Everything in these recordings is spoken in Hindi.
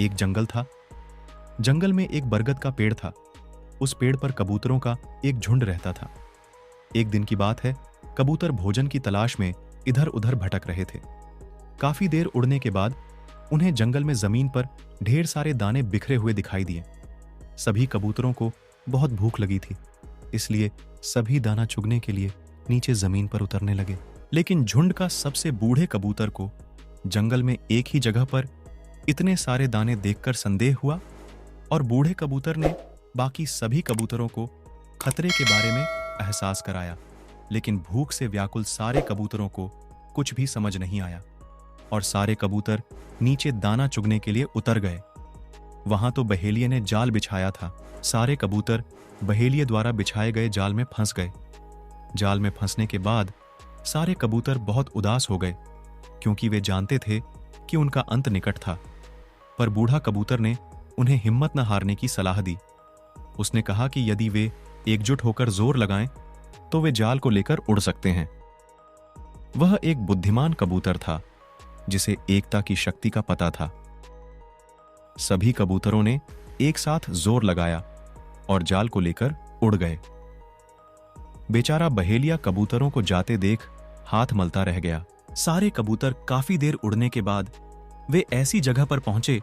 एक जंगल था। जंगल में एक बरगद का पेड़ था। उस पेड़ पर कबूतरों का एक झुंड रहता था। एक दिन की बात है, कबूतर भोजन की तलाश में इधर उधर भटक रहे थे। काफी देर उड़ने के बाद उन्हें जंगल में जमीन पर ढेर सारे दाने बिखरे हुए दिखाई दिए। सभी कबूतरों को बहुत भूख लगी थी, इसलिए सभी दाना चुगने के लिए नीचे जमीन पर उतरने लगे। लेकिन झुंड का सबसे बूढ़े कबूतर को जंगल में एक ही जगह पर इतने सारे दाने देखकर संदेह हुआ और बूढ़े कबूतर ने बाकी सभी कबूतरों को खतरे के बारे में एहसास कराया। लेकिन भूख से व्याकुल सारे कबूतरों को कुछ भी समझ नहीं आया और सारे कबूतर नीचे दाना चुगने के लिए उतर गए। वहां तो बहेलिये ने जाल बिछाया था। सारे कबूतर बहेलिये द्वारा बिछाए गए जाल में फंस गए। जाल में फंसने के बाद सारे कबूतर बहुत उदास हो गए, क्योंकि वे जानते थे कि उनका अंत निकट था। पर बूढ़ा कबूतर ने उन्हें हिम्मत न हारने की सलाह दी। उसने कहा कि यदि वे एकजुट होकर जोर लगाएं तो वे जाल को लेकर उड़ सकते हैं। वह एक बुद्धिमान कबूतर था जिसे एकता की शक्ति का पता था। सभी कबूतरों ने एक साथ जोर लगाया और जाल को लेकर उड़ गए। बेचारा बहेलिया कबूतरों को जाते देख हाथ मलता रह गया। सारे कबूतर काफी देर उड़ने के बाद वे ऐसी जगह पर पहुंचे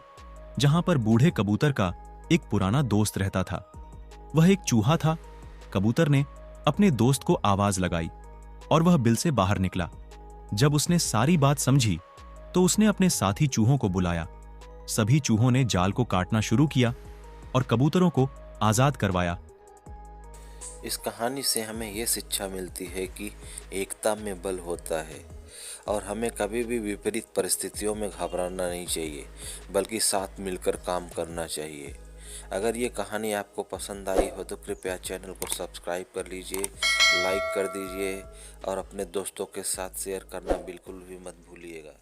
जहां पर बूढ़े कबूतर का एक पुराना दोस्त रहता था। वह एक चूहा था। कबूतर ने अपने दोस्त को आवाज लगाई और वह बिल से बाहर निकला। जब उसने सारी बात समझी तो उसने अपने साथी चूहों को बुलाया। सभी चूहों ने जाल को काटना शुरू किया और कबूतरों को आजाद करवाया। इस कहानी से हमें ये शिक्षा मिलती है कि एकता में बल होता है और हमें कभी भी विपरीत परिस्थितियों में घबराना नहीं चाहिए, बल्कि साथ मिलकर काम करना चाहिए। अगर ये कहानी आपको पसंद आई हो तो कृपया चैनल को सब्सक्राइब कर लीजिए, लाइक कर दीजिए और अपने दोस्तों के साथ शेयर करना बिल्कुल भी मत भूलिएगा।